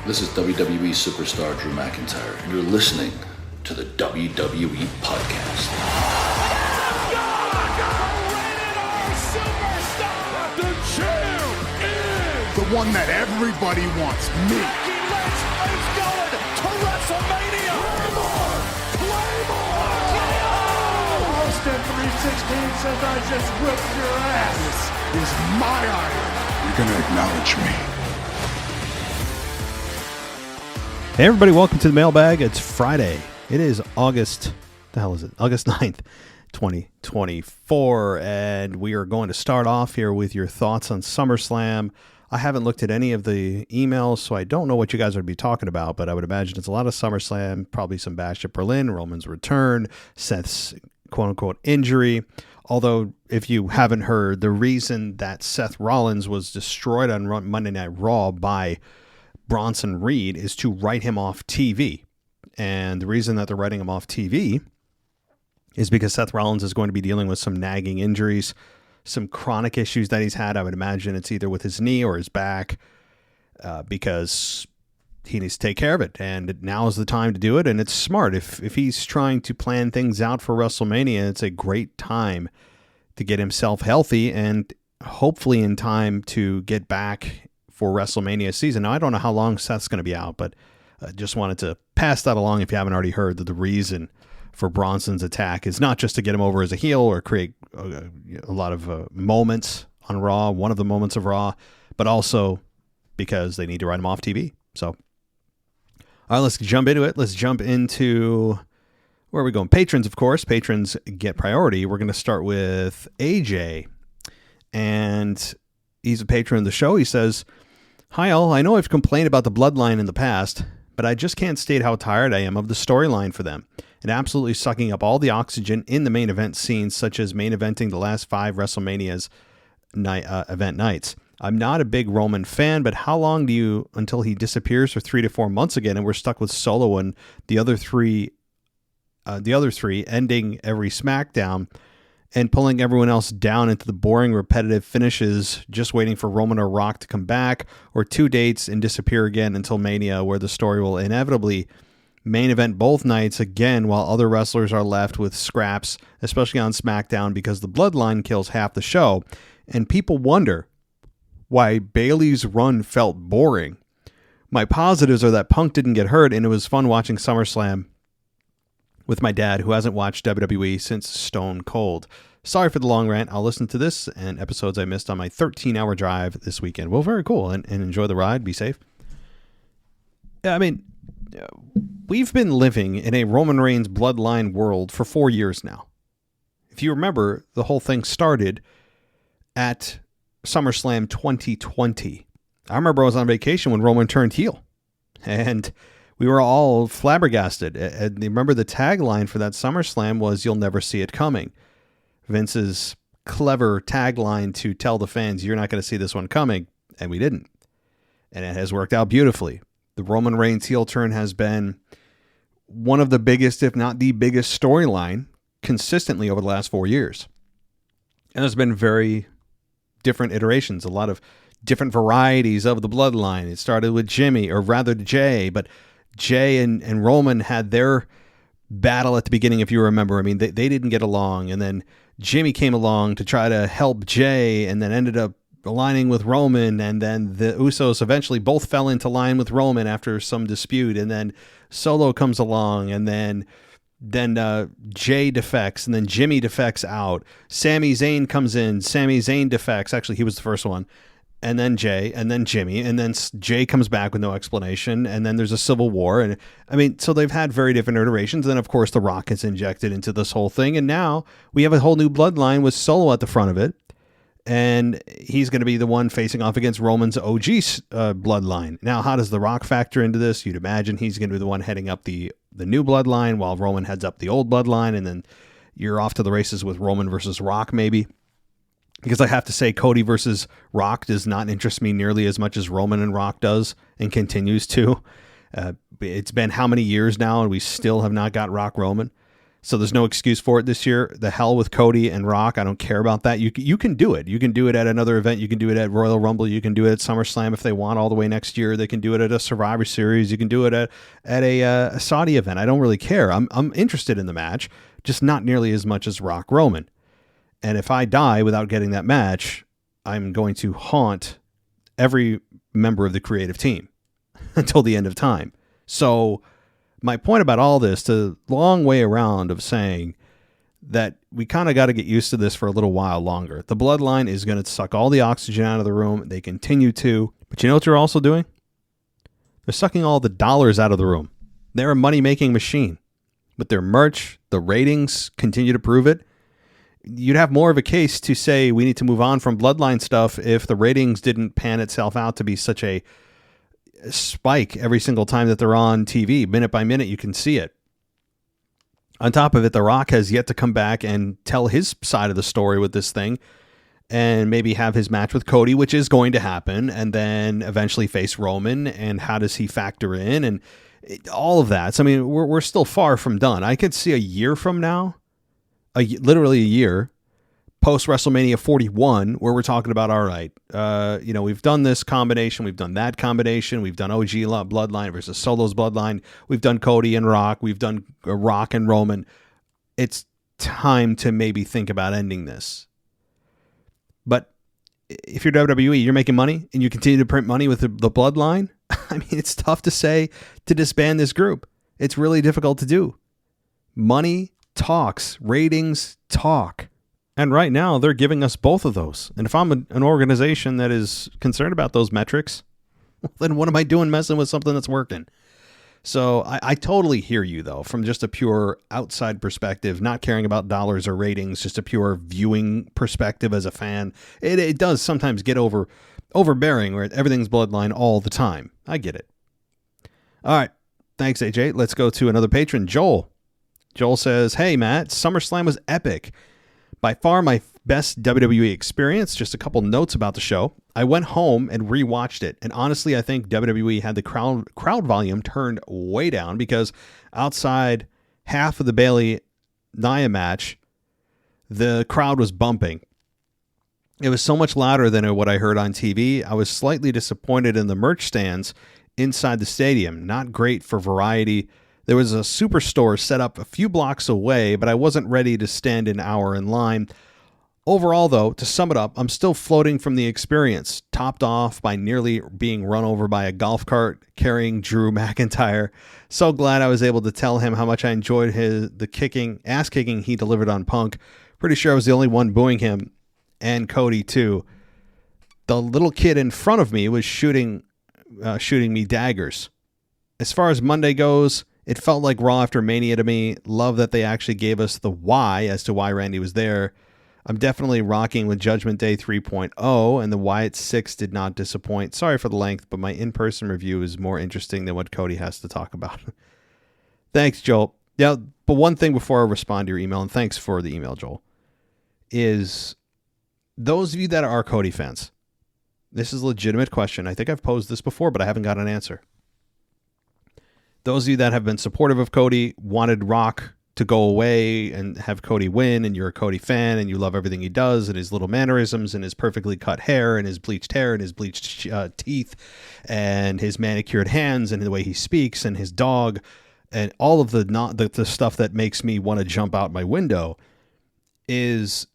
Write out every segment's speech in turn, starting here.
This is WWE superstar Drew McIntyre, and you're listening to the WWE Podcast. The champ is the one that everybody wants, me. Becky Lynch is going to WrestleMania. Claymore! Austin 316 says I just whipped your ass. This is my iron. You're going to acknowledge me. Hey everybody, welcome to the Mailbag. It's Friday. It is August 9th, 2024, and we are going to start off here with your thoughts on SummerSlam. I haven't looked at any of the emails, so I don't know what you guys are going to be talking about, but I would imagine it's a lot of SummerSlam, probably some Bash at Berlin, Roman's return, Seth's quote-unquote injury. Although, if you haven't heard, the reason that Seth Rollins was destroyed on Monday Night Raw by Bronson Reed is to write him off TV. And the reason that they're writing him off TV is because Seth Rollins is going to be dealing with some nagging injuries, some chronic issues that he's had. I would imagine it's either with his knee or his back, because he needs to take care of it. And now is the time to do it. And it's smart. If he's trying to plan things out for WrestleMania, it's a great time to get himself healthy and hopefully in time to get back for WrestleMania season. Now, I don't know how long Seth's going to be out, but I just wanted to pass that along if you haven't already heard that the reason for Bronson's attack is not just to get him over as a heel or create a lot of moments on Raw, one of the moments of Raw, but also because they need to write him off TV. So, all right, let's jump into it. Let's jump into where are we going? Patrons, of course. Patrons get priority. We're going to start with AJ, and he's a patron of the show. He says, "Hi all, I know I've complained about the bloodline in the past, but I just can't state how tired I am of the storyline for them and absolutely sucking up all the oxygen in the main event scenes, such as main eventing the last 5 WrestleMania's event nights. I'm not a big Roman fan, but how long do you until he disappears for 3 to 4 months again and we're stuck with Solo and the other three ending every SmackDown and pulling everyone else down into the boring, repetitive finishes, just waiting for Roman or Rock to come back, or 2 dates and disappear again until Mania, where the story will inevitably main event both nights again while other wrestlers are left with scraps, especially on SmackDown because the bloodline kills half the show, and people wonder why Bayley's run felt boring. My positives are that Punk didn't get hurt, and it was fun watching SummerSlam with my dad, who hasn't watched WWE since Stone Cold. Sorry for the long rant. I'll listen to this and episodes I missed on my 13-hour drive this weekend." Well, very cool. And enjoy the ride. Be safe. Yeah, I mean, we've been living in a Roman Reigns bloodline world for 4 years now. If you remember, the whole thing started at SummerSlam 2020. I remember I was on vacation when Roman turned heel. And we were all flabbergasted. And remember the tagline for that SummerSlam was, "You'll never see it coming." Vince's clever tagline to tell the fans, you're not going to see this one coming. And we didn't. And it has worked out beautifully. The Roman Reigns heel turn has been one of the biggest, if not the biggest storyline consistently over the last 4 years. And there's been very different iterations, a lot of different varieties of the bloodline. It started with Jay, but Jay and Roman had their battle at the beginning, if you remember. I mean, they didn't get along, and then Jimmy came along to try to help Jay and then ended up aligning with Roman, and then the Usos eventually both fell into line with Roman after some dispute, and then Solo comes along, and then Jay defects, and then Jimmy defects out. Sami Zayn comes in, Sami Zayn defects. Actually, he was the first one. And then Jay, and then Jimmy, and then Jay comes back with no explanation, and then there's a civil war. And I mean, so they've had very different iterations. And then, of course, The Rock is injected into this whole thing. And now we have a whole new bloodline with Solo at the front of it. And he's going to be the one facing off against Roman's OG bloodline. Now, how does The Rock factor into this? You'd imagine he's going to be the one heading up the new bloodline while Roman heads up the old bloodline. And then you're off to the races with Roman versus Rock, maybe. Because I have to say, Cody versus Rock does not interest me nearly as much as Roman and Rock does and continues to. It's been how many years now, and we still have not got Rock Roman. So there's no excuse for it this year. The hell with Cody and Rock. I don't care about that. You can do it. You can do it at another event. You can do it at Royal Rumble. You can do it at SummerSlam if they want all the way next year. They can do it at a Survivor Series. You can do it at a Saudi event. I don't really care. I'm interested in the match, just not nearly as much as Rock Roman. And if I die without getting that match, I'm going to haunt every member of the creative team until the end of time. So my point about all this, the long way around of saying that we kind of got to get used to this for a little while longer. The bloodline is going to suck all the oxygen out of the room. They continue to. But you know what they're also doing? They're sucking all the dollars out of the room. They're a money-making machine. With their merch, the ratings continue to prove it. You'd have more of a case to say we need to move on from bloodline stuff if the ratings didn't pan itself out to be such a spike every single time that they're on TV. Minute by minute, you can see it. On top of it, The Rock has yet to come back and tell his side of the story with this thing and maybe have his match with Cody, which is going to happen, and then eventually face Roman, and how does he factor in, and all of that. So, I mean, we're still far from done. I could see a year from now, literally a year, post WrestleMania 41, where we're talking about, all right, we've done this combination, we've done that combination, we've done OG Bloodline versus Solo's Bloodline, we've done Cody and Rock, we've done Rock and Roman. It's time to maybe think about ending this. But if you're WWE, you're making money and you continue to print money with the Bloodline. I mean, it's tough to say to disband this group. It's really difficult to do. Money talks, ratings talk. And right now, they're giving us both of those. And if I'm an organization that is concerned about those metrics, then what am I doing messing with something that's working? So I totally hear you, though, from just a pure outside perspective, not caring about dollars or ratings, just a pure viewing perspective as a fan. It does sometimes get overbearing where everything's bloodline all the time. I get it. All right. Thanks, AJ. Let's go to another patron, Joel. Joel says, hey, Matt, SummerSlam was epic. By far my best WWE experience. Just a couple notes about the show. I went home and rewatched it. And honestly, I think WWE had the crowd volume turned way down because outside half of the Bayley-Nia match, the crowd was bumping. It was so much louder than what I heard on TV. I was slightly disappointed in the merch stands inside the stadium. Not great for variety. There was a superstore set up a few blocks away, but I wasn't ready to stand an hour in line. Overall, though, to sum it up, I'm still floating from the experience, topped off by nearly being run over by a golf cart carrying Drew McIntyre. So glad I was able to tell him how much I enjoyed the ass kicking he delivered on Punk. Pretty sure I was the only one booing him, and Cody too. The little kid in front of me was shooting me daggers. As far as Monday goes, it felt like Raw after Mania to me. Love that they actually gave us the why as to why Randy was there. I'm definitely rocking with Judgment Day 3.0, and the Wyatt 6 did not disappoint. Sorry for the length, but my in-person review is more interesting than what Cody has to talk about. Thanks, Joel. Yeah, but one thing before I respond to your email, and thanks for the email, Joel, is those of you that are Cody fans, this is a legitimate question. I think I've posed this before, but I haven't got an answer. Those of you that have been supportive of Cody, wanted Rock to go away and have Cody win, and you're a Cody fan and you love everything he does and his little mannerisms and his perfectly cut hair and his bleached teeth and his manicured hands and the way he speaks and his dog and all of the stuff that makes me want to jump out my window, is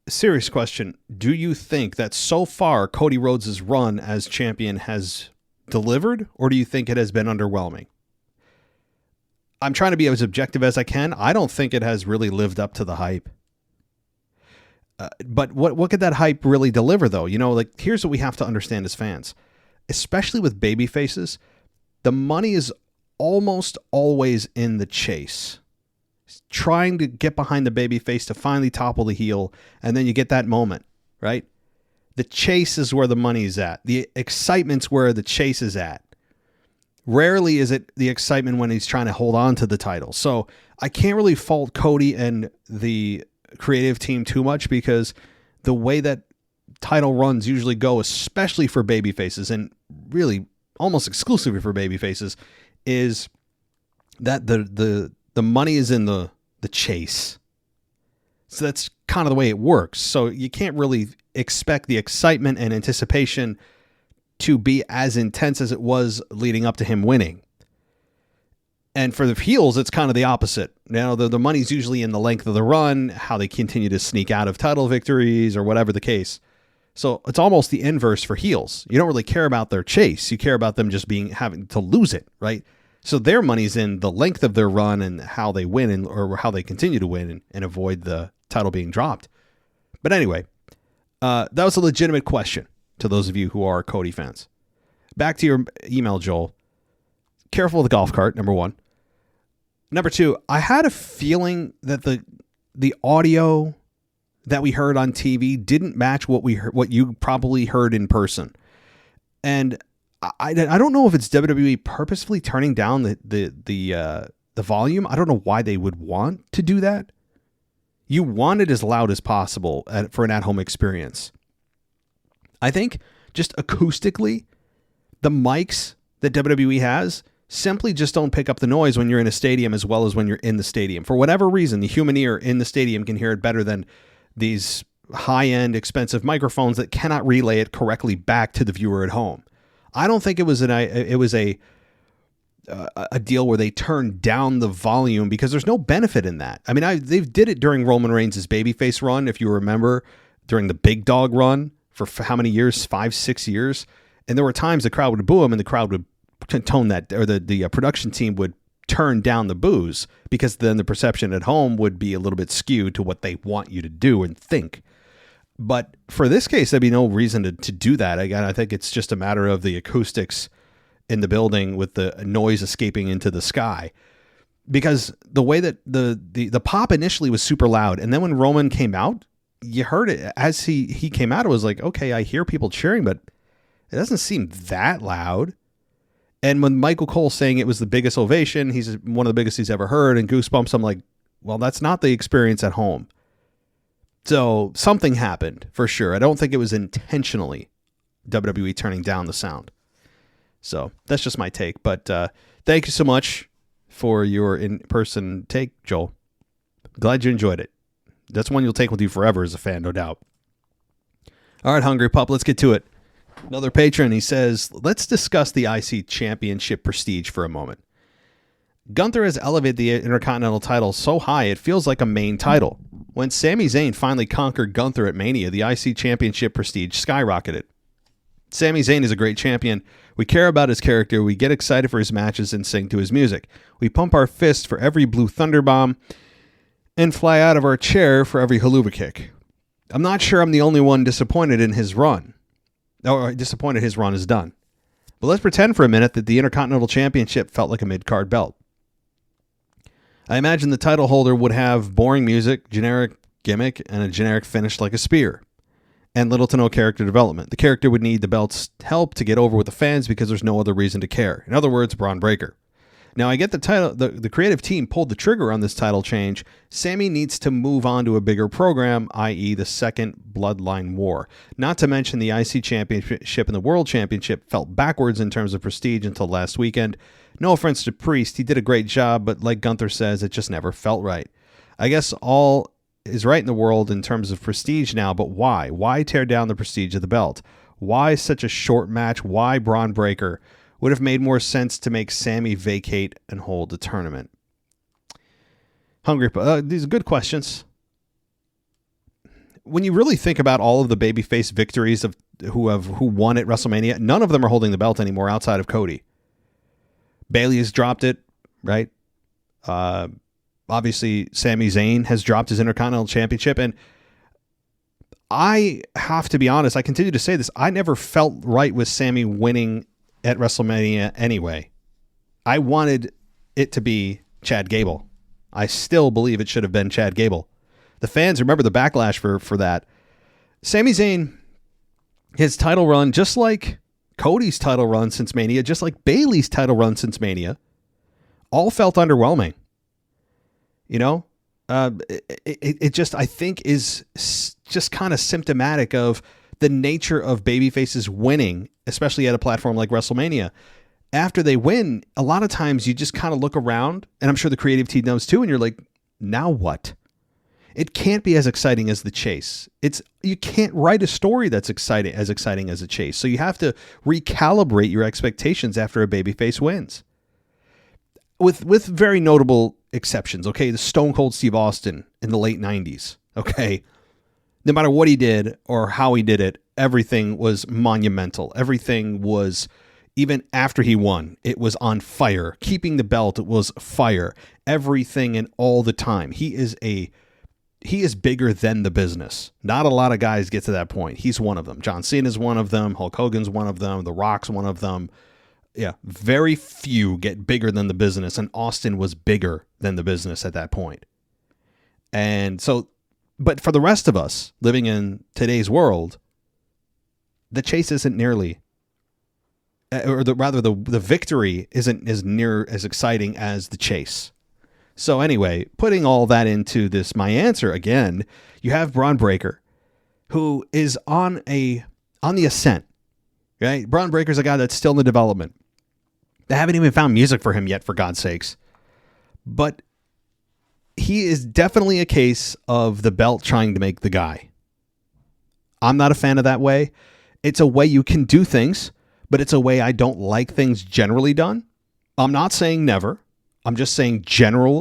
a serious question. Do you think that so far Cody Rhodes' run as champion has delivered, or do you think it has been underwhelming? I'm trying to be as objective as I can. I don't think it has really lived up to the hype. But what could that hype really deliver, though? You know, like, here's what we have to understand as fans. Especially with baby faces, the money is almost always in the chase. Trying to get behind the baby face to finally topple the heel, and then you get that moment, right? The chase is where the money's at. The excitement's where the chase is at. Rarely is it the excitement when he's trying to hold on to the title. So I can't really fault Cody and the creative team too much, because the way that title runs usually go, especially for babyfaces, and really almost exclusively for babyfaces, is that the money is in the the chase. So that's kind of the way it works. So you can't really expect the excitement and anticipation to be as intense as it was leading up to him winning. And for the heels, it's kind of the opposite. Now, the money's usually in the length of the run, how they continue to sneak out of title victories or whatever the case. So it's almost the inverse for heels. You don't really care about their chase. You care about them just having to lose it, right? So their money's in the length of their run and how they win or how they continue to win and avoid the title being dropped. But anyway, that was a legitimate question to those of you who are Cody fans. Back to your email, Joel. Careful with the golf cart, number one. Number two, I had a feeling that the audio that we heard on TV didn't match what you probably heard in person. And I don't know if it's WWE purposefully turning down the volume. I don't know why they would want to do that. You want it as loud as possible for an at-home experience. I think just acoustically, the mics that WWE has simply just don't pick up the noise when you're in a stadium as well as when you're in the stadium. For whatever reason, the human ear in the stadium can hear it better than these high-end, expensive microphones that cannot relay it correctly back to the viewer at home. I don't think it was a deal where they turned down the volume because there's no benefit in that. I mean, they did it during Roman Reigns' babyface run, if you remember, during the Big Dog run for how many years? 5-6 years. And there were times the crowd would boo him and the crowd would tone that, or the production team would turn down the boos because then the perception at home would be a little bit skewed to what they want you to do and think. But for this case, there'd be no reason to do that. Again, I think it's just a matter of the acoustics in the building with the noise escaping into the sky. Because the way that the pop initially was super loud, and then when Roman came out, you heard it as he came out. It was like, okay, I hear people cheering, but it doesn't seem that loud. And when Michael Cole saying it was the biggest ovation, he's one of the biggest he's ever heard, and goosebumps, I'm like, well, that's not the experience at home. So something happened for sure. I don't think it was intentionally WWE turning down the sound. So that's just my take. But thank you so much for your in-person take, Joel. Glad you enjoyed it. That's one you'll take with you forever as a fan, no doubt. All right, Hungry Pup, let's get to it. Another patron, he says, let's discuss the IC Championship prestige for a moment. Gunther has elevated the Intercontinental title so high it feels like a main title. When Sami Zayn finally conquered Gunther at Mania, the IC Championship prestige skyrocketed. Sami Zayn is a great champion. We care about his character, we get excited for his matches and sing to his music. We pump our fists for every blue thunder bomb and fly out of our chair for every haluva kick. I'm not sure I'm the only one disappointed in his run. Or disappointed his run is done. But let's pretend for a minute that the Intercontinental Championship felt like a mid-card belt. I imagine the title holder would have boring music, generic gimmick, and a generic finish like a spear, and little to no character development. The character would need the belt's help to get over with the fans because there's no other reason to care. In other words, Braun Breaker. Now, I get the title. The creative team pulled the trigger on this title change. Sami needs to move on to a bigger program, i.e. the second Bloodline War. Not to mention the IC Championship and the World Championship felt backwards in terms of prestige until last weekend. No offense to Priest, he did a great job, but like Gunther says, it just never felt right. I guess all is right in the world in terms of prestige now, but why? Why tear down the prestige of the belt? Why such a short match? Why Braun Breaker? Would have made more sense to make Sami vacate and hold the tournament. Hungry, these are good questions. When you really think about all of the babyface victories of who won at WrestleMania, none of them are holding the belt anymore outside of Cody. Bayley has dropped it, right? Obviously, Sami Zayn has dropped his Intercontinental Championship, and I have to be honest, I continue to say this, I never felt right with Sami winning at WrestleMania anyway. I wanted it to be Chad Gable. I still believe it should have been Chad Gable. The fans remember the backlash for that. Sami Zayn, his title run, just like Cody's title run since Mania, just like Bayley's title run since Mania, all felt underwhelming. You know, it just, I think, is just kind of symptomatic of the nature of babyfaces winning, especially at a platform like WrestleMania. After they win, a lot of times you just kind of look around, and I'm sure the creative team knows too, and you're like, Now what? It can't be as exciting as the chase. You can't write a story that's exciting as a chase. So you have to recalibrate your expectations after a babyface wins. With very notable exceptions. Okay, the Stone Cold Steve Austin in the late 90s. Okay, no matter what he did or how he did it, everything was monumental. Everything was, even after he won, it was on fire. Keeping the belt was fire. Everything and all the time. He is bigger than the business. Not a lot of guys get to that point. He's one of them. John Cena's one of them. Hulk Hogan's one of them. The Rock's one of them. Yeah, very few get bigger than the business, and Austin was bigger than the business at that point. And so, but for the rest of us living in today's world, the chase isn't nearly, or the victory isn't as near as exciting as the chase. So anyway, putting all that into this, my answer again, you have Braun Breaker, who is on the ascent, right? Braun Breaker's a guy that's still in the development. They haven't even found music for him yet, for God's sakes. But he is definitely a case of the belt trying to make the guy. I'm not a fan of that way. It's a way you can do things, but it's a way I don't like things generally done. I'm not saying never. I'm just saying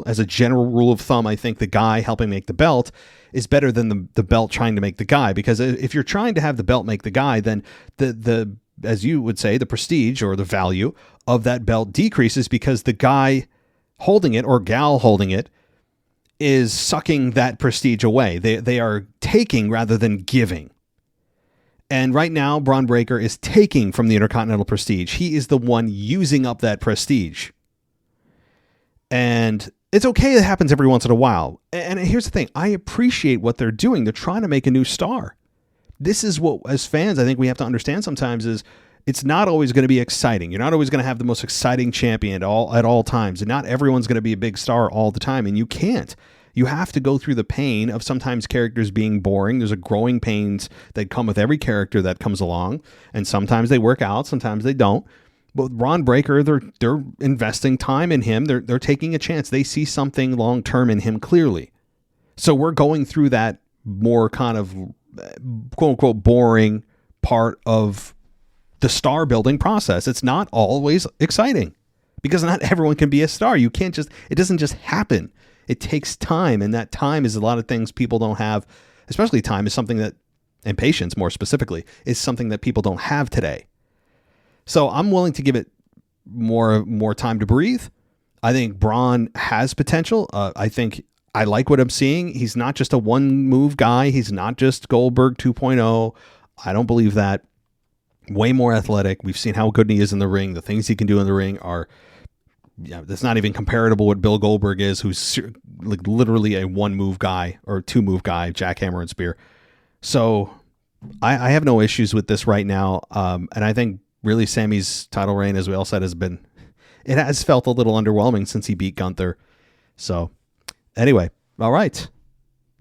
as a general rule of thumb, I think the guy helping make the belt is better than the belt trying to make the guy. Because if you're trying to have the belt make the guy, then the as you would say, the prestige or the value of that belt decreases because the guy holding it or gal holding it is sucking that prestige away. They are taking rather than giving. And right now, Braun Breaker is taking from the Intercontinental prestige. He is the one using up that prestige. And it's okay. That happens every once in a while. And here's the thing. I appreciate what they're doing. They're trying to make a new star. This is what, as fans, I think we have to understand sometimes is it's not always going to be exciting. You're not always going to have the most exciting champion at all times. And not everyone's going to be a big star all the time. And you can't. You have to go through the pain of sometimes characters being boring. There's a growing pains that come with every character that comes along. And sometimes they work out. Sometimes they don't. But with Braun Breaker, they're investing time in him. They're taking a chance. They see something long-term in him clearly. So we're going through that more kind of quote-unquote boring part of the star building process. It's not always exciting because not everyone can be a star. You can't just, it doesn't just happen. It takes time, and that time is a lot of things people don't have, especially time is something that, and patience more specifically, is something that people don't have today. So I'm willing to give it more time to breathe. I think Braun has potential. I think I like what I'm seeing. He's not just a one-move guy. He's not just Goldberg 2.0. I don't believe that. Way more athletic. We've seen how good he is in the ring. The things he can do in the ring are, that's not even comparable what Bill Goldberg is, who's like literally a one-move guy or two-move guy, jackhammer and spear. So I have no issues with this right now. And I think really Sammy's title reign, as we all said, it has felt a little underwhelming since he beat Gunther. So anyway, all right.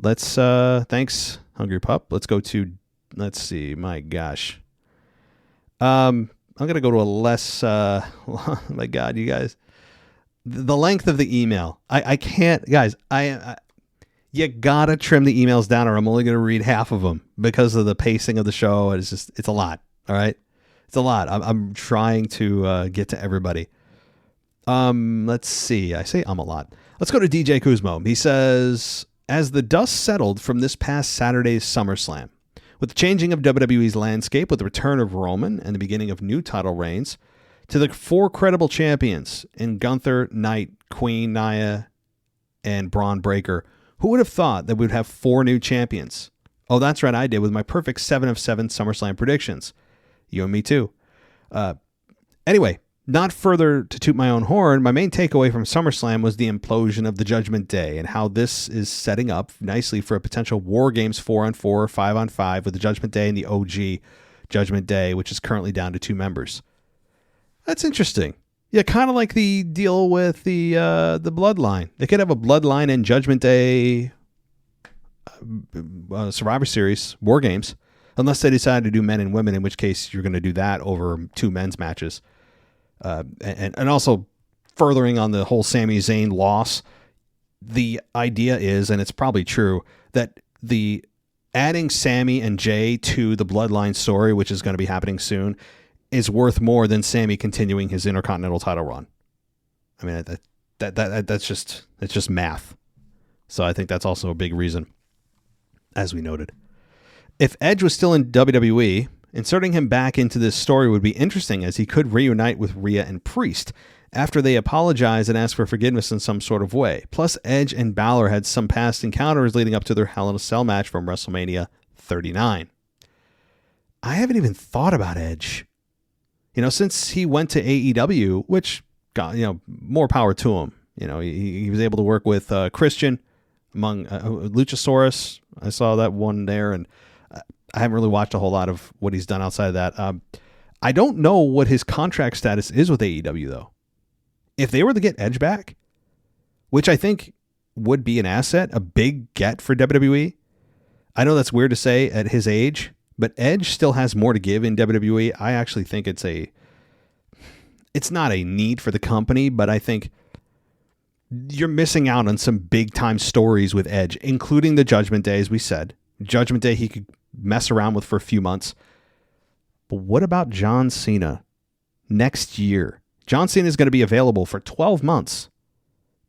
Let's, thanks, Hungry Pup. Let's see, my gosh. I'm going to go to a less, my God, you guys, the length of the email. I can't, guys, you got to trim the emails down or I'm only going to read half of them because of the pacing of the show. It's a lot. All right. It's a lot. I'm trying to get to everybody. Let's see. I say I'm a lot. Let's go to DJ Kuzmo. He says, as the dust settled from this past Saturday's SummerSlam, with the changing of WWE's landscape, with the return of Roman and the beginning of new title reigns, to the four credible champions in Gunther, Knight, Queen, Nia, and Braun Breaker, who would have thought that we'd have four new champions? Oh, that's right, I did with my perfect 7 of 7 SummerSlam predictions. You and me too. Anyway, not further to toot my own horn, my main takeaway from SummerSlam was the implosion of the Judgment Day and how this is setting up nicely for a potential War Games 4-on-4 or 5-on-5 with the Judgment Day and the OG Judgment Day, which is currently down to 2 members. That's interesting. Yeah, kind of like the deal with the Bloodline. They could have a Bloodline and Judgment Day Survivor Series War Games, unless they decide to do men and women, in which case you're going to do that over 2 men's matches. And also furthering on the whole Sami Zayn loss, the idea is, and it's probably true, that the adding Sammy and Jay to the Bloodline story, which is going to be happening soon, is worth more than Sammy continuing his Intercontinental title run. I mean, that's just math. So I think that's also a big reason, as we noted. If Edge was still in WWE, inserting him back into this story would be interesting, as he could reunite with Rhea and Priest after they apologize and ask for forgiveness in some sort of way. Plus, Edge and Balor had some past encounters leading up to their Hell in a Cell match from WrestleMania 39. I haven't even thought about Edge. Since he went to AEW, which got, more power to him. He was able to work with Christian among Luchasaurus. I saw that one there, and I haven't really watched a whole lot of what he's done outside of that. I don't know what his contract status is with AEW, though. If they were to get Edge back, which I think would be an asset, a big get for WWE. I know that's weird to say at his age, but Edge still has more to give in WWE. I actually think it's not a need for the company, but I think you're missing out on some big time stories with Edge, including the Judgment Day, as we said. Judgment Day he could mess around with for a few months. But what about John Cena next year? John Cena is going to be available for 12 months.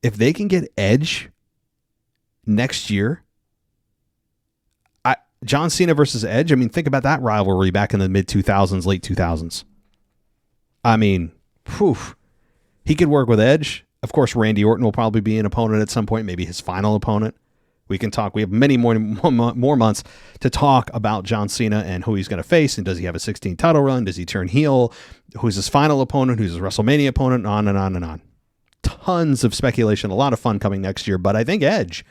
If they can get Edge next year, John Cena versus Edge, I mean, think about that rivalry back in the mid-2000s, late 2000s. I mean, he could work with Edge. Of course, Randy Orton will probably be an opponent at some point, maybe his final opponent. We can talk. We have many more months to talk about John Cena and who he's going to face. And does he have a 16 title run? Does he turn heel? Who's his final opponent? Who's his WrestleMania opponent? On and on and on. Tons of speculation. A lot of fun coming next year. But I think Edge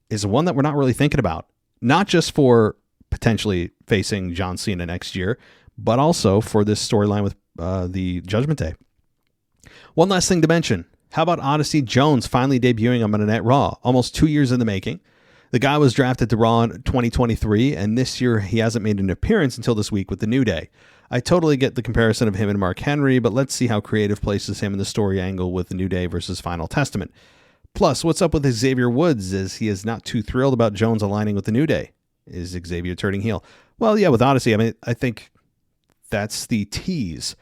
is one that we're not really thinking about. Not just for potentially facing John Cena next year, but also for this storyline with the Judgment Day. One last thing to mention. How about Odyssey Jones finally debuting on Monday Night Raw? Almost 2 years in the making. The guy was drafted to Raw in 2023, and this year he hasn't made an appearance until this week with the New Day. I totally get the comparison of him and Mark Henry, but let's see how creative places him in the story angle with the New Day versus Final Testament. Plus, what's up with Xavier Woods, as he is not too thrilled about Jones aligning with the New Day? Is Xavier turning heel? Well, yeah, with Odyssey, I mean, I think that's the tease.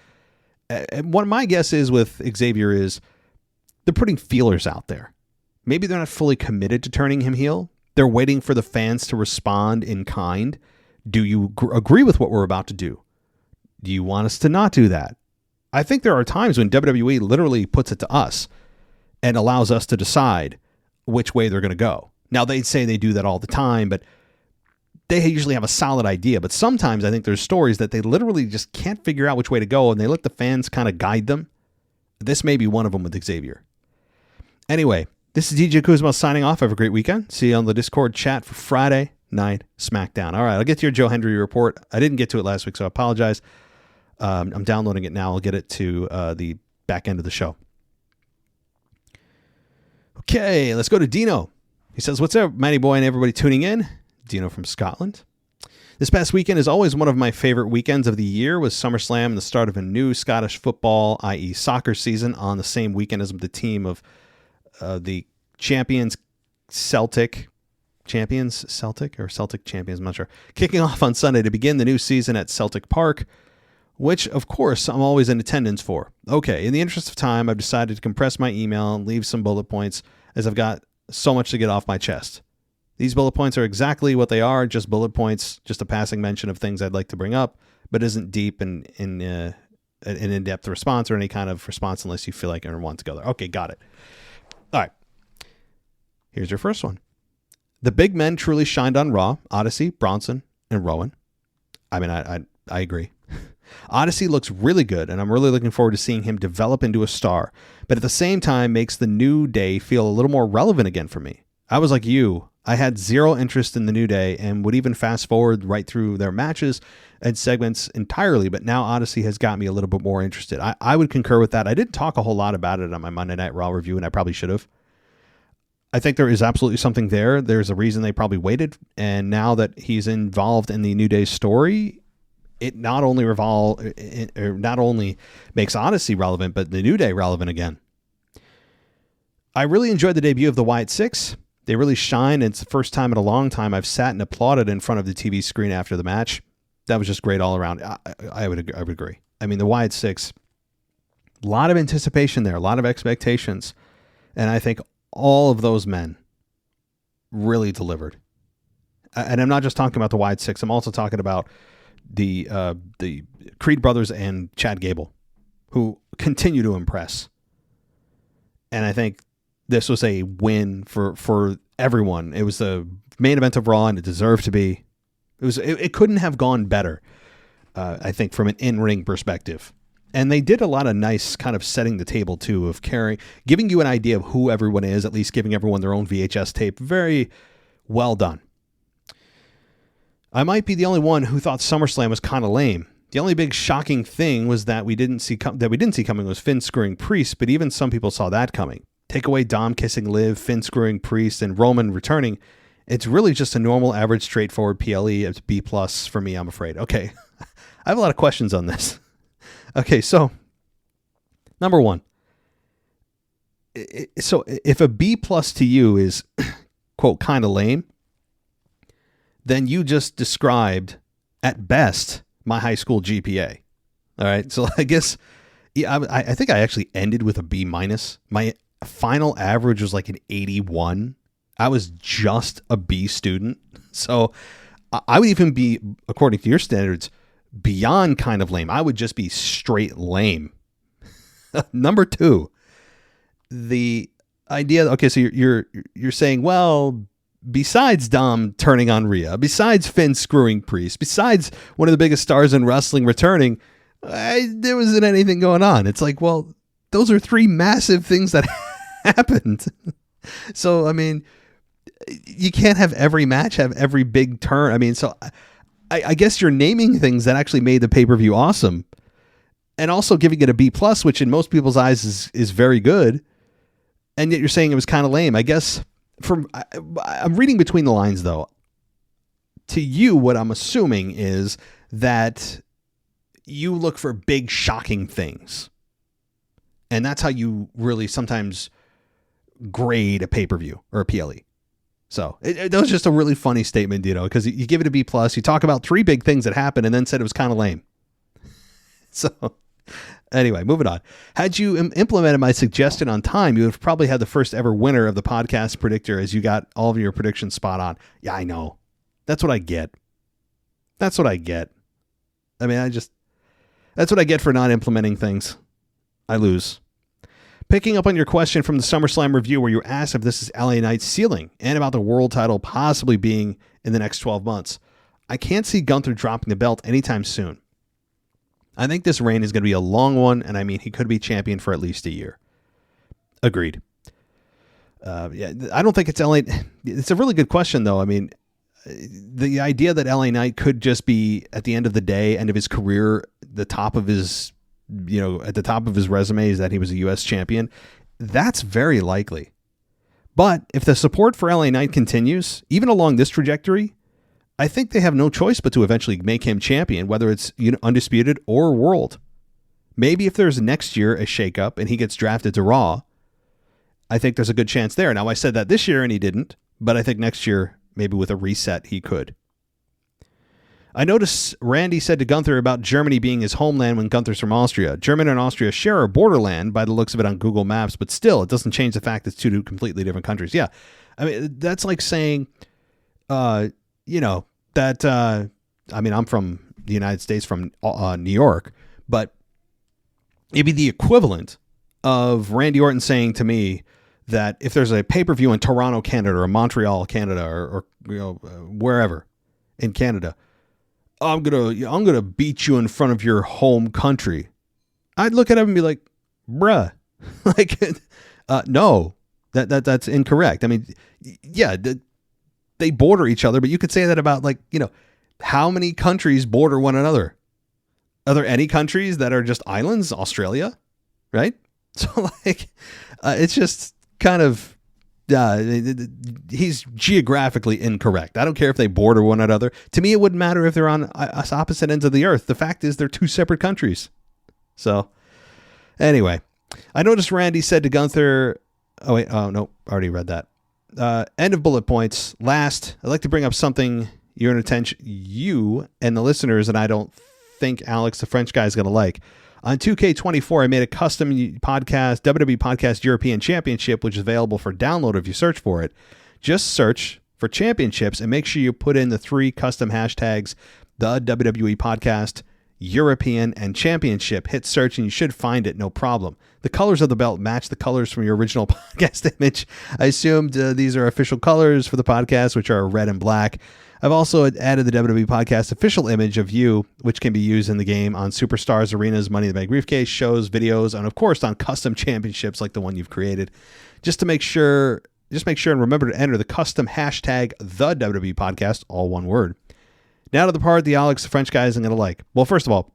And what my guess is with Xavier is they're putting feelers out there. Maybe they're not fully committed to turning him heel. They're waiting for the fans to respond in kind. Do you agree with what we're about to do? Do you want us to not do that? I think there are times when WWE literally puts it to us and allows us to decide which way they're going to go. Now, they'd say they do that all the time, but they usually have a solid idea. But sometimes I think there's stories that they literally just can't figure out which way to go, and they let the fans kind of guide them. This may be one of them with Xavier. Anyway, this is DJ Kuzma signing off. Have a great weekend. See you on the Discord chat for Friday Night SmackDown. All right, I'll get to your Joe Hendry report. I didn't get to it last week, so I apologize. I'm downloading it now. I'll get it to the back end of the show. Okay, let's go to Dino. He says, what's up, Matty Boy and everybody tuning in? Dino from Scotland. This past weekend is always one of my favorite weekends of the year, with SummerSlam and the start of a new Scottish football, i.e. soccer season, on the same weekend as the team of the champions, Celtic champions, I'm not sure, kicking off on Sunday to begin the new season at Celtic Park, which, of course, I'm always in attendance for. Okay, in the interest of time, I've decided to compress my email and leave some bullet points, as I've got so much to get off my chest. These bullet points are exactly what they are, just bullet points, just a passing mention of things I'd like to bring up, but isn't deep and an in-depth response or any kind of response unless you feel like everyone wants to go there. Okay, got it. All right. Here's your first one. The big men truly shined on Raw. Odyssey, Bronson, and Rowan. I mean, I agree. Odyssey looks really good, and I'm really looking forward to seeing him develop into a star, but at the same time makes the New Day feel a little more relevant again for me. I was like you. I had zero interest in the New Day and would even fast forward right through their matches and segments entirely, but now Odyssey has got me a little bit more interested. I would concur with that. I didn't talk a whole lot about it on my Monday Night Raw review, and I probably should have. I think there is absolutely something there. There's a reason they probably waited, and now that he's involved in the New Day story, it not only makes Odyssey relevant, but the New Day relevant again. I really enjoyed the debut of the Wyatt Six. They really shine. It's the first time in a long time I've sat and applauded in front of the TV screen after the match. That was just great all around. I would agree. I mean, the Wyatt Six, a lot of anticipation there, a lot of expectations. And I think all of those men really delivered. And I'm not just talking about the Wyatt Six. I'm also talking about the Creed brothers and Chad Gable, who continue to impress. And I think this was a win for everyone. It was the main event of Raw, and it deserved to be. It couldn't have gone better, I think, from an in-ring perspective. And they did a lot of nice kind of setting the table, too, of giving you an idea of who everyone is, at least giving everyone their own VHS tape. Very well done. I might be the only one who thought SummerSlam was kind of lame. The only big shocking thing was that we didn't see coming was Finn screwing Priest, but even some people saw that coming. Take away Dom kissing Liv, Finn screwing Priest, and Roman returning. It's really just a normal, average, straightforward PLE. It's B+ for me, I'm afraid. Okay, I have a lot of questions on this. Okay, so number one. So if a B+ to you is, quote, kind of lame, then you just described, at best, my high school GPA. All right, so I guess, yeah, I think I actually ended with a B-. My final average was like an 81. I was just a B student. So I would even be, according to your standards, beyond kind of lame. I would just be straight lame. Number two, the idea, okay, so you're saying, well, besides Dom turning on Rhea, besides Finn screwing Priest, besides one of the biggest stars in wrestling returning, there wasn't anything going on. It's like, well, those are three massive things that happened. So, I mean, you can't have every match have every big turn. I mean, so I guess you're naming things that actually made the pay-per-view awesome, and also giving it a B+, which in most people's eyes is very good. And yet you're saying it was kind of lame. I guess I'm reading between the lines, though. To you, what I'm assuming is that you look for big, shocking things. And that's how you really sometimes grade a pay-per-view or a PLE. So that was just a really funny statement, because you give it a B+, you talk about three big things that happened and then said it was kind of lame. So anyway, moving on. Had you implemented my suggestion on time, you would have probably had the first ever winner of the podcast predictor, as you got all of your predictions spot on. Yeah, I know. That's what I get. I mean, that's what I get for not implementing things. I lose. Picking up on your question from the SummerSlam review, where you asked if this is LA Knight's ceiling and about the world title possibly being in the next 12 months, I can't see Gunther dropping the belt anytime soon. I think this reign is going to be a long one, and I mean, he could be champion for at least a year. Agreed. Yeah, I don't think it's LA. It's a really good question, though. I mean, the idea that LA Knight could just be, at the end of the day, end of his career, at the top of his resume is that he was a U.S. champion. That's very likely. But if the support for LA Knight continues, even along this trajectory, I think they have no choice but to eventually make him champion, whether it's undisputed or world. Maybe if there's next year a shakeup and he gets drafted to Raw, I think there's a good chance there. Now, I said that this year and he didn't, but I think next year, maybe with a reset, he could. I noticed Randy said to Gunther about Germany being his homeland when Gunther's from Austria. Germany and Austria share a borderland by the looks of it on Google Maps, but still, it doesn't change the fact it's two completely different countries. Yeah, I mean, that's like saying, I'm from the United States, from New York, but it'd be the equivalent of Randy Orton saying to me that if there's a pay-per-view in Toronto, Canada, or Montreal, Canada, or wherever in Canada, I'm gonna beat you in front of your home country. I'd look at him and be like, bruh, like, no, that's incorrect. I mean, yeah, they border each other, but you could say that about, like, how many countries border one another? Are there any countries that are just islands? Australia, right? So, like, it's just kind of, he's geographically incorrect. I don't care if they border one another. To me, it wouldn't matter if they're on opposite ends of the earth. The fact is, they're two separate countries. So, anyway, I noticed Randy said to Gunther Oh, wait. Oh, no. Already read that. End of bullet points. Last, I'd like to bring up something you and the listeners, and I don't think Alex, the French guy, is going to like. On 2K24, I made a custom podcast, WWE Podcast European Championship, which is available for download if you search for it. Just search for championships and make sure you put in the 3 custom hashtags, the WWE Podcast, European, and Championship. Hit search and you should find it, no problem. The colors of the belt match the colors from your original podcast image. I assumed these are official colors for the podcast, which are red and black. I've also added the WWE Podcast official image of you, which can be used in the game on Superstars, Arenas, Money in the Bank Briefcase, shows, videos, and of course on custom championships like the one you've created. Just make sure and remember to enter the custom hashtag, the WWE Podcast, all one word. Now to the part the Alex, the French guy, isn't going to like. Well, first of all,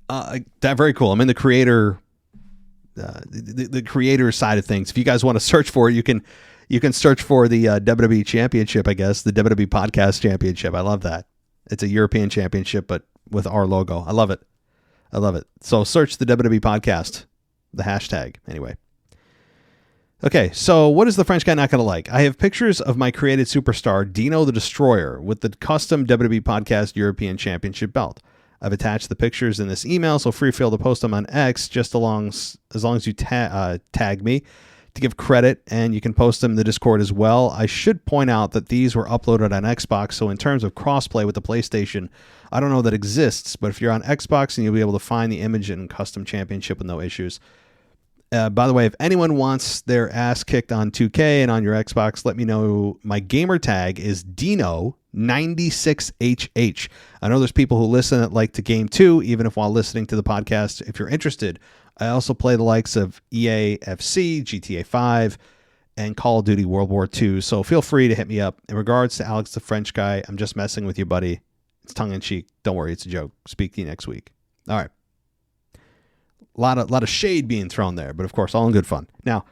that very cool. I'm in the creator, the creator side of things. If you guys want to search for it, you can search for the WWE Championship, I guess, the WWE Podcast Championship. I love that. It's a European Championship, but with our logo. I love it. So search the WWE Podcast, the hashtag, anyway. Okay, so what is the French guy not going to like? I have pictures of my created superstar, Dino the Destroyer, with the custom WWE Podcast European Championship belt. I've attached the pictures in this email, so feel to post them on X just as long as you tag me to give credit, and you can post them in the Discord as well. I should point out that these were uploaded on Xbox, so in terms of crossplay with the PlayStation, I don't know that exists, but if you're on Xbox, and you'll be able to find the image in custom championship with no issues. By the way, if anyone wants their ass kicked on 2K and on your Xbox, let me know. My gamer tag is Dino96HH. I know there's people who listen that like to game too, even if while listening to the podcast. If you're interested, I also play the likes of EA FC, GTA 5, and Call of Duty World War II. So feel free to hit me up. In regards to Alex the French guy, I'm just messing with you, buddy. It's tongue-in-cheek. Don't worry, it's a joke. Speak to you next week. All right. A lot of shade being thrown there, but of course, all in good fun. Now,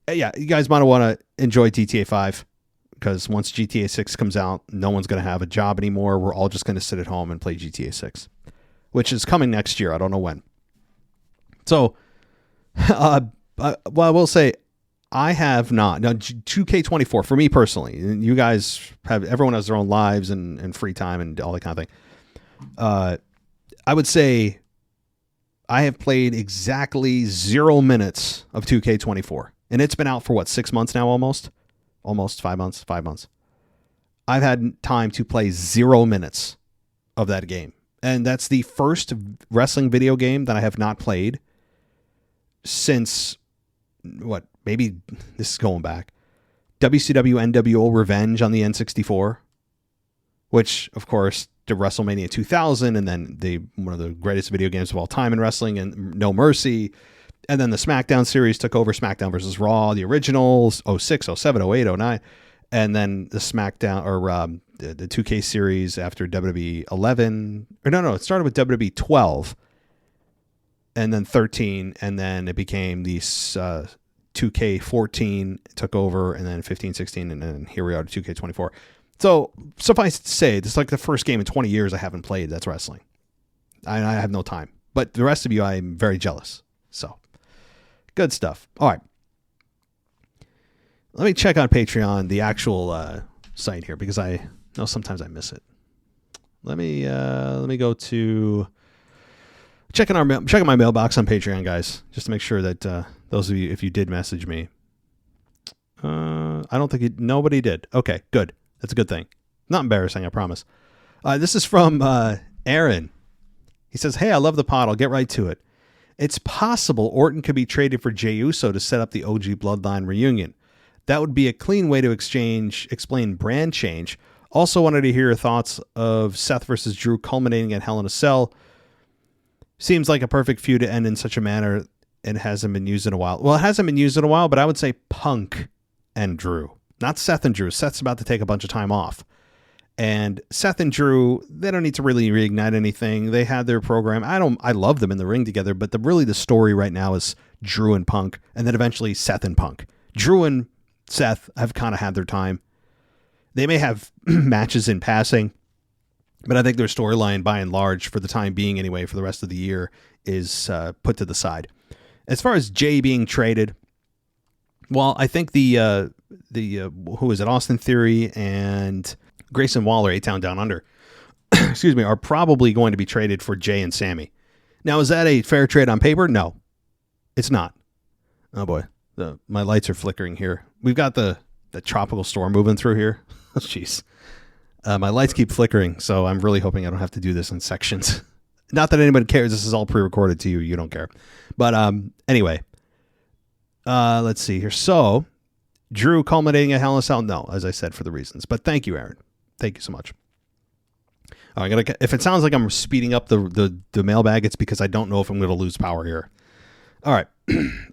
yeah, you guys might want to enjoy GTA 5 because once GTA 6 comes out, no one's going to have a job anymore. We're all just going to sit at home and play GTA 6, which is coming next year. I don't know when. So, I will say I have not. Now, 2K24, for me personally, and you guys everyone has their own lives and free time and all that kind of thing. I would say I have played exactly 0 minutes of 2K24. And it's been out for 6 months now, almost 5 months. I've had time to play 0 minutes of that game. And that's the first wrestling video game that I have not played since, maybe this is going back. WCW NWO Revenge on the N64, which, of course, to WrestleMania 2000, and then one of the greatest video games of all time in wrestling, and No Mercy. And then the SmackDown series took over, SmackDown versus Raw, the originals, 06, 07, 08, 09. And then the SmackDown, or the 2K series after WWE 11. Or no, it started with WWE 12. And then 13. And then it became the 2K 14 took over. And then 15, 16. And then here we are to 2K 24. So suffice to say, this is like the first game in 20 years I haven't played that's wrestling. I have no time. But the rest of you, I'm very jealous. So, good stuff. All right. Let me check on Patreon, the actual site here, because I know sometimes I miss it. Let me go to checking my mailbox on Patreon, guys, just to make sure that those of you, if you did message me, I don't think nobody did. Okay, good. That's a good thing. Not embarrassing, I promise. This is from Aaron. He says, "Hey, I love the pod. I'll get right to it. It's possible Orton could be traded for Jey Uso to set up the OG Bloodline reunion. That would be a clean way to explain brand change. Also wanted to hear your thoughts of Seth versus Drew culminating at Hell in a Cell. Seems like a perfect feud to end in such a manner and hasn't been used in a while." Well, it hasn't been used in a while, but I would say Punk and Drew. Not Seth and Drew. Seth's about to take a bunch of time off. And Seth and Drew, they don't need to really reignite anything. They had their program. I love them in the ring together, but the story right now is Drew and Punk, and then eventually Seth and Punk. Drew and Seth have kind of had their time. They may have matches in passing, but I think their storyline, by and large, for the time being anyway, for the rest of the year, is put to the side. As far as Jey being traded, Well, I think the who is it? Austin Theory and Grayson Waller, A-Town Down Under, excuse me, are probably going to be traded for Jay and Sammy. Now, is that a fair trade on paper? No, it's not. Oh boy, my lights are flickering here. We've got the tropical storm moving through here. Jeez. My lights keep flickering, so I'm really hoping I don't have to do this in sections. Not that anybody cares. This is all pre-recorded to you. You don't care. But anyway, let's see here. So, Drew culminating at Hell in a Cell? No, as I said, for the reasons. But thank you, Aaron. Thank you so much. If it sounds like I'm speeding up the mailbag, it's because I don't know if I'm going to lose power here. All right.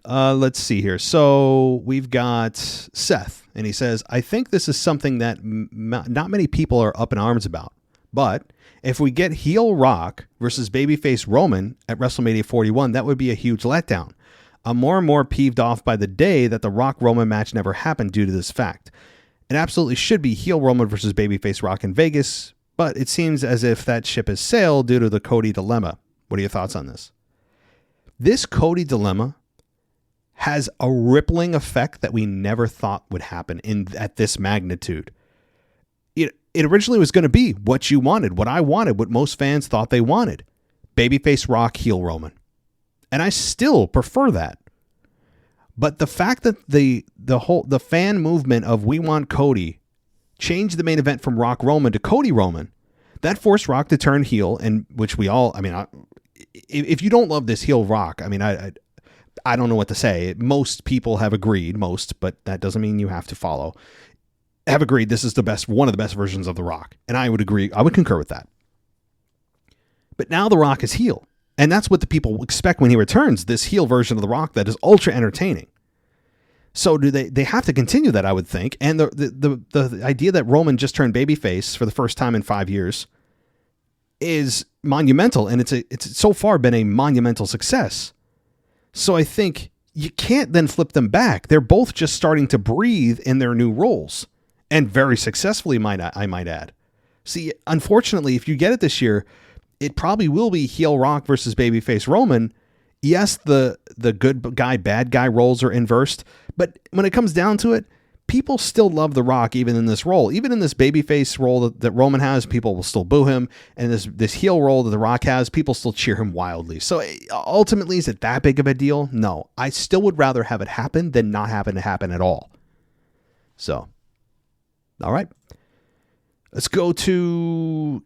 Let's see here. So we've got Seth, and he says, I think this is something that not many people are up in arms about. But if we get heel Rock versus babyface Roman at WrestleMania 41, that would be a huge letdown. I'm more and more peeved off by the day that the Rock Roman match never happened due to this fact. It absolutely should be heel Roman versus babyface Rock in Vegas, but it seems as if that ship has sailed due to the Cody dilemma. What are your thoughts on this? This Cody dilemma has a rippling effect that we never thought would happen at this magnitude. It originally was going to be what you wanted, what I wanted, what most fans thought they wanted. Babyface Rock, heel Roman. And I still prefer that. But the fact that the fan movement of we want Cody changed the main event from Rock Roman to Cody Roman, that forced Rock to turn heel, and which we all, if you don't love this heel Rock, I don't know what to say. Most people have agreed, but that doesn't mean you have to follow. Have agreed this is one of the best versions of The Rock. And I would agree, I would concur with that. But now The Rock is heel. And that's what the people expect when he returns, this heel version of The Rock that is ultra entertaining. So do they have to continue that, I would think. And the idea that Roman just turned babyface for the first time in 5 years is monumental. And it's so far been a monumental success. So I think you can't then flip them back. They're both just starting to breathe in their new roles. And very successfully, I might add. See, unfortunately, if you get it this year, it probably will be heel Rock versus babyface Roman. Yes, the good guy, bad guy roles are inversed. But when it comes down to it, people still love The Rock even in this role. Even in this babyface role that Roman has, people will still boo him. And this heel role that The Rock has, people still cheer him wildly. So ultimately, is it that big of a deal? No. I still would rather have it happen than not have it happen at all. So, all right. Let's go to,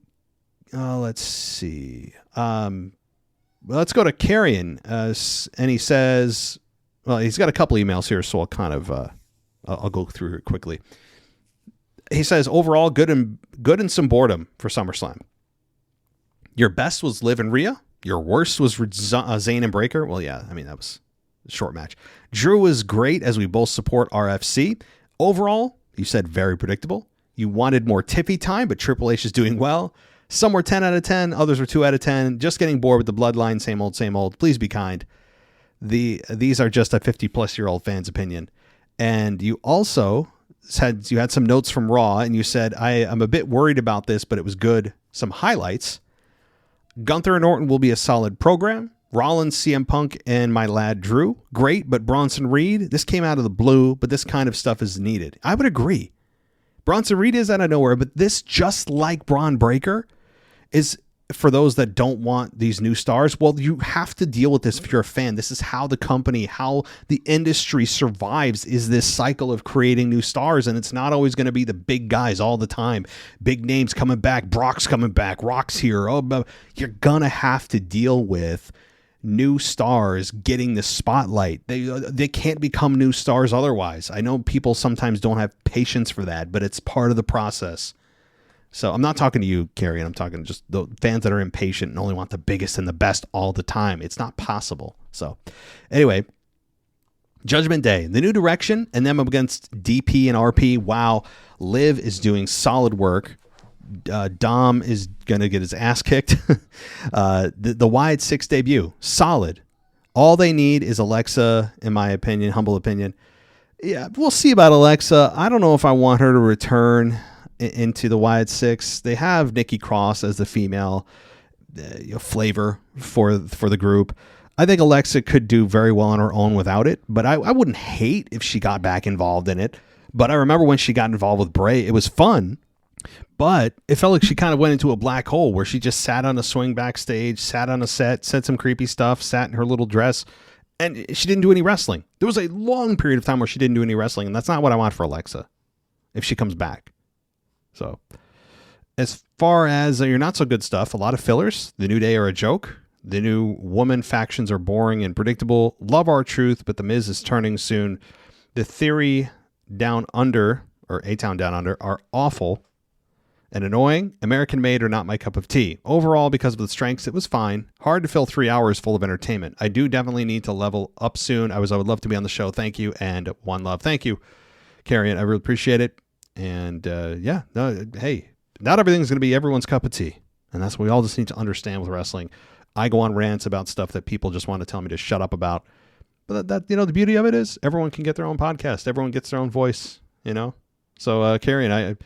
let's see. Let's go to Carrion. And he says, well, he's got a couple emails here, so I'll kind of, I'll go through here quickly. He says, overall, good and some boredom for SummerSlam. Your best was Liv and Rhea. Your worst was Zayn and Breaker. Well, yeah, that was a short match. Drew was great as we both support RFC. Overall, you said very predictable. You wanted more Tiffy time, but Triple H is doing well. Some were 10 out of 10. Others were 2 out of 10. Just getting bored with the bloodline. Same old, same old. Please be kind. These are just a 50-plus-year-old fan's opinion. And you also said you had some notes from Raw, and you said, I'm a bit worried about this, but it was good. Some highlights. Gunther and Orton will be a solid program. Rollins, CM Punk, and my lad Drew. Great, but Bronson Reed, this came out of the blue, but this kind of stuff is needed. I would agree. Bronson Reed is out of nowhere, but this, just like Braun Breaker, is for those that don't want these new stars. Well, you have to deal with this if you're a fan. This is how the company, how the industry survives, is this cycle of creating new stars. And it's not always going to be the big guys all the time. Big names coming back. Brock's coming back. Rock's here. Oh, you're going to have to deal with new stars getting the spotlight. They can't become new stars otherwise. I know people sometimes don't have patience for that, but it's part of the process. So I'm not talking to you, Carrie. I'm talking just the fans that are impatient and only want the biggest and the best all the time. It's not possible. So anyway, Judgment Day, the new direction, and them against DP and RP. Wow. Liv is doing solid work. Dom is going to get his ass kicked. The Wyatt 6 debut, solid. All they need is Alexa, in my opinion, humble opinion. Yeah, we'll see about Alexa. I don't know if I want her to return into the Wyatt 6. They have Nikki Cross as the female flavor for the group. I think Alexa could do very well on her own without it, but I wouldn't hate if she got back involved in it. But I remember when she got involved with Bray, it was fun, but it felt like she kind of went into a black hole where she just sat on a swing backstage, sat on a set, said some creepy stuff, sat in her little dress, and she didn't do any wrestling. There was a long period of time where she didn't do any wrestling, and that's not what I want for Alexa if she comes back. So as far as your not so good stuff, a lot of fillers. The New Day are a joke. The new woman factions are boring and predictable. Love R-Truth, but The Miz is turning soon. The Theory Down Under, or A-Town Down Under, are awful and annoying. American Made are not my cup of tea. Overall, because of the strengths, it was fine. Hard to fill 3 hours full of entertainment. I do definitely need to level up soon. I would love to be on the show. Thank you. And one love. Thank you, Carrion. I really appreciate it. And hey, not everything's going to be everyone's cup of tea. And that's what we all just need to understand with wrestling. I go on rants about stuff that people just want to tell me to shut up about. But that the beauty of it is everyone can get their own podcast. Everyone gets their own voice, So, Carrion,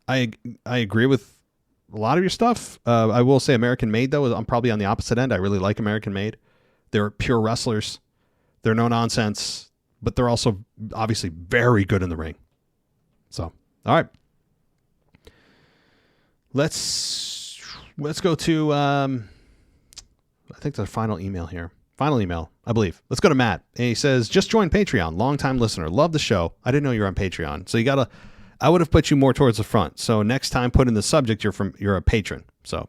I agree with a lot of your stuff. I will say American Made, though, I'm probably on the opposite end. I really like American Made. They're pure wrestlers. They're no nonsense, but they're also obviously very good in the ring. So, all right. Let's go to, I think the final email here. Final email, I believe. Let's go to Matt. And he says, just joined Patreon. Longtime listener. Love the show. I didn't know you were on Patreon. So I would have put you more towards the front. So next time, put in the subject, you're a patron. So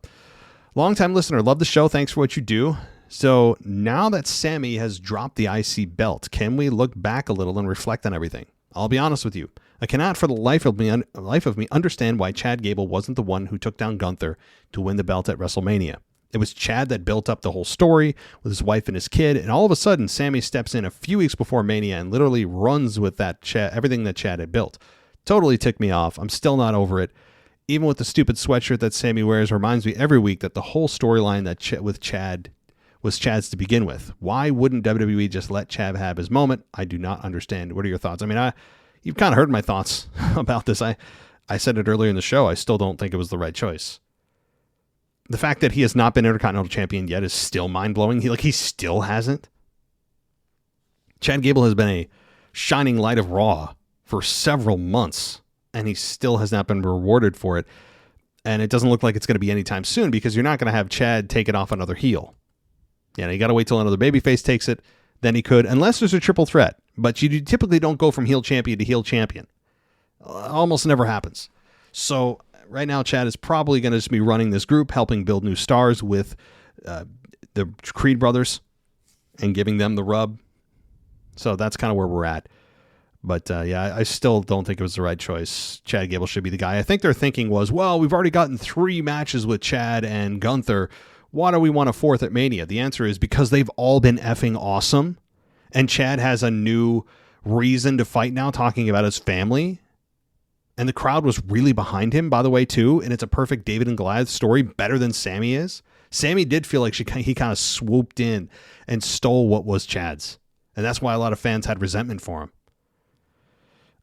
longtime listener. Love the show. Thanks for what you do. So now that Sammy has dropped the IC belt, can we look back a little and reflect on everything? I'll be honest with you. I cannot for the life of me understand why Chad Gable wasn't the one who took down Gunther to win the belt at WrestleMania. It was Chad that built up the whole story with his wife and his kid, and all of a sudden, Sammy steps in a few weeks before Mania and literally runs with that everything that Chad had built. Totally ticked me off. I'm still not over it. Even with the stupid sweatshirt that Sammy wears, reminds me every week that the whole storyline with Chad was Chad's to begin with. Why wouldn't WWE just let Chad have his moment? I do not understand. What are your thoughts? I mean, you've kind of heard my thoughts about this. I said it earlier in the show. I still don't think it was the right choice. The fact that he has not been Intercontinental Champion yet is still mind-blowing. He still hasn't. Chad Gable has been a shining light of Raw for several months, and he still has not been rewarded for it. And it doesn't look like it's going to be anytime soon because you're not going to have Chad take it off another heel. You got to wait till another babyface takes it. Then he could, unless there's a triple threat. But you typically don't go from heel champion to heel champion. Almost never happens. So right now, Chad is probably going to just be running this group, helping build new stars with the Creed brothers and giving them the rub. So that's kind of where we're at. But I still don't think it was the right choice. Chad Gable should be the guy. I think their thinking was, well, we've already gotten 3 matches with Chad and Gunther. Why do we want a 4th at Mania? The answer is because they've all been effing awesome. And Chad has a new reason to fight now, talking about his family. And the crowd was really behind him, by the way, too. And it's a perfect David and Goliath story, better than Sammy is. Sammy did feel like he kind of swooped in and stole what was Chad's. And that's why a lot of fans had resentment for him.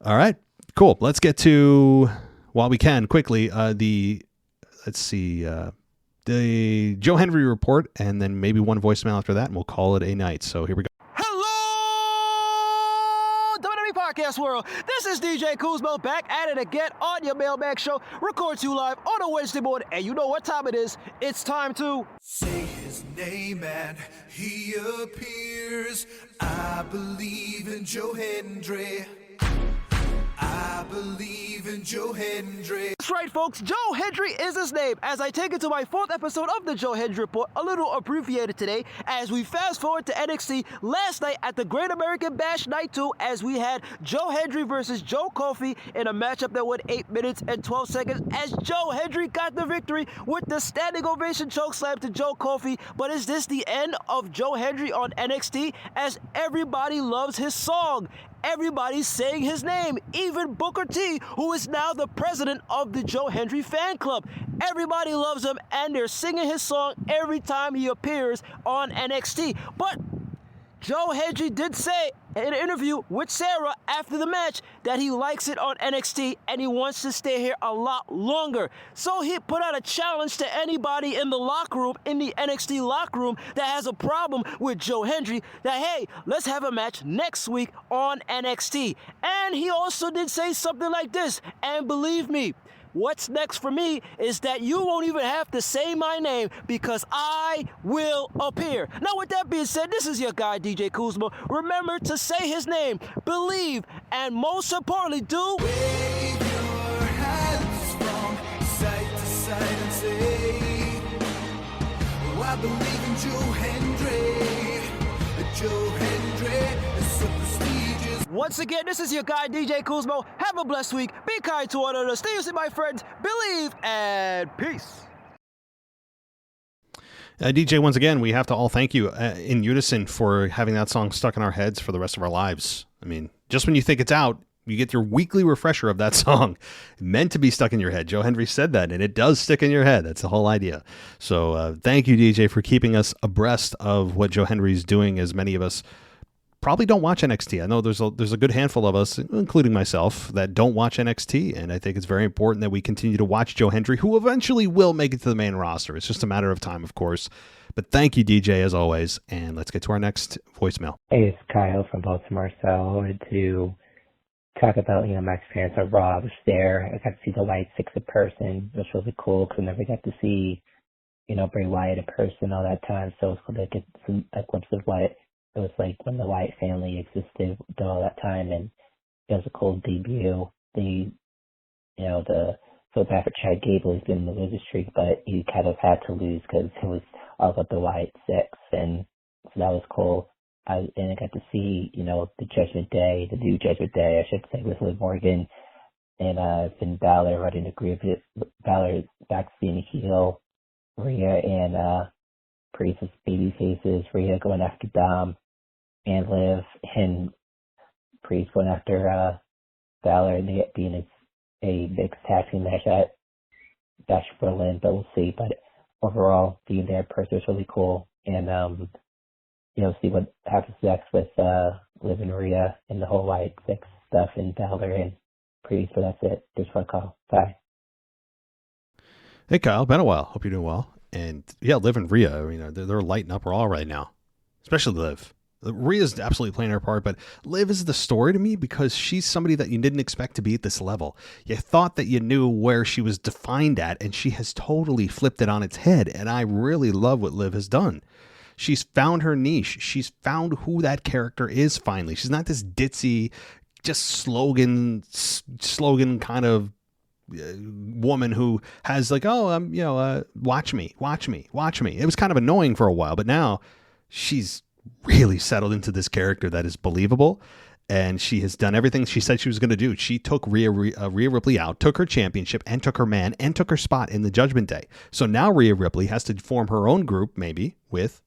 All right, cool. Let's get to, while we can, quickly, the Joe Henry report, and then maybe one voicemail after that, and we'll call it a night. So here we go. Hello, WWE Podcast World. This is DJ Kuzmo back at it again on your Mailbag show. Record to you live on a Wednesday morning, and you know what time it is. It's time to Say his name and he appears. I believe in Joe Hendry. I believe in Joe Hendry. That's right, folks. Joe Hendry is his name. As I take it to my 4th episode of the Joe Hendry Report, a little abbreviated today, as we fast forward to NXT last night at the Great American Bash Night 2, as we had Joe Hendry versus Joe Coffey in a matchup that went 8 minutes and 12 seconds, as Joe Hendry got the victory with the standing ovation chokeslam to Joe Coffey. But is this the end of Joe Hendry on NXT? As everybody loves his song. Everybody's saying his name, even Booker T, who is now the president of the Joe Hendry fan club. Everybody loves him, and they're singing his song every time he appears on NXT. But Joe Hendry did say in an interview with Sarah after the match that he likes it on NXT and he wants to stay here a lot longer. So he put out a challenge to anybody in the locker room, in the NXT locker room, that has a problem with Joe Hendry, that, hey, let's have a match next week on NXT. And he also did say something like this, and believe me, what's next for me is that you won't even have to say my name because I will appear. Now, with that being said, this is your guy, DJ Kuzma. Remember to say his name, believe, and most importantly, do... Wave your hands from side to side and say, oh, I believe in Joe Hendry. Joe Hendry is so prestigious. Once again, this is your guy, DJ Kuzmo. Have a blessed week. Be kind to one another. Stay safe, my friends. Believe and peace. DJ, once again, we have to all thank you in unison for having that song stuck in our heads for the rest of our lives. I mean, just when you think it's out, you get your weekly refresher of that song meant to be stuck in your head. Joe Hendry said that, and it does stick in your head. That's the whole idea. So thank you, DJ, for keeping us abreast of what Joe Hendry's doing, as many of us probably don't watch NXT. I know there's a good handful of us, including myself, that don't watch NXT, and I think it's very important that we continue to watch Joe Hendry, who eventually will make it to the main roster. It's just a matter of time, of course. But thank you, DJ, as always, and let's get to our next voicemail. Hey, it's Kyle from Baltimore. So I wanted to talk about, my experience at Raw. I was there. I got to see the White Six in person. It was really cool because I never got to see, Bray Wyatt in person all that time. So it was cool to get a glimpse of what it was like when the Wyatt family existed all that time. And it was a cool debut. So bad for Chad Gable. He's been in the losing streak, but he kind of had to lose because it was all about the Wyatt Six. And so that was cool. I got to see, the Judgment Day, the new Judgment Day, I should say, with Liv Morgan and Finn Balor running the group. Balor back to being a heel, Rhea and Priest as baby faces, Rhea going after Dom and Liv, and Priest going after Balor, and they being a mixed tag team match at Bash Berlin, but we'll see. But overall, being there in person was really cool, and see what happens next with Liv and Rhea and the whole White Six stuff and Balor and Priest. So that's it. Just one call. Bye. Hey, Kyle. Been a while. Hope you're doing well. And yeah, Liv and Rhea, they're lighting up Raw right now, especially Liv. Rhea's absolutely playing her part, but Liv is the story to me because she's somebody that you didn't expect to be at this level. You thought that you knew where she was defined at, and she has totally flipped it on its head. And I really love what Liv has done. She's found her niche. She's found who that character is finally. She's not this ditzy, just slogan kind of woman who has like, watch me. It was kind of annoying for a while, but now she's really settled into this character that is believable, and she has done everything she said she was going to do. She took Rhea Ripley out, took her championship, and took her man, and took her spot in the Judgment Day. So now Rhea Ripley has to form her own group, maybe with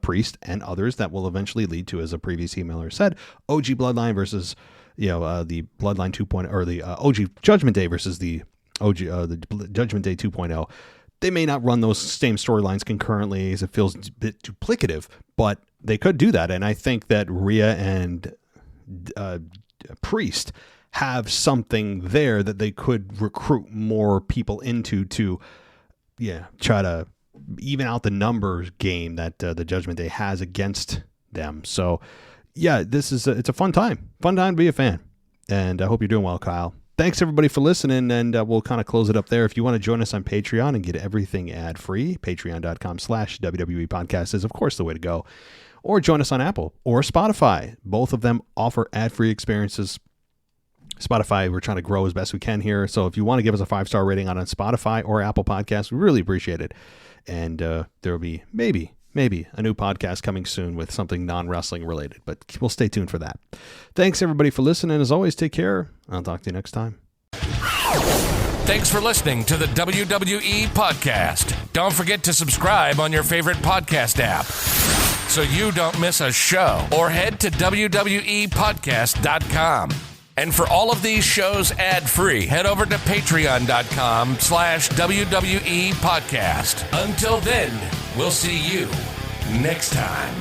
Priest and others that will eventually lead to, as a previous emailer said, OG Bloodline versus the Bloodline 2.0, or the OG Judgment Day versus the OG the Judgment Day 2.0. They may not run those same storylines concurrently, as it feels a bit duplicative, but they could do that. And I think that Rhea and Priest have something there that they could recruit more people into to try to even out the numbers game that the Judgment Day has against them. So yeah, it's a fun time to be a fan, and I hope you're doing well, Kyle. Thanks everybody for listening, and we'll kind of close it up there. If you want to join us on Patreon and get everything ad free, patreon.com/WWE podcast is of course the way to go, or join us on Apple or Spotify. Both of them offer ad free experiences. Spotify, we're trying to grow as best we can here. So if you want to give us a 5-star rating on Spotify or Apple Podcasts, we really appreciate it. And there will be maybe a new podcast coming soon with something non-wrestling related, but we'll stay tuned for that. Thanks everybody for listening. As always, take care. I'll talk to you next time. Thanks for listening to the WWE Podcast. Don't forget to subscribe on your favorite podcast app so you don't miss a show, or head to WWEpodcast.com. And for all of these shows ad-free, head over to patreon.com/WWE Podcast. Until then, we'll see you next time.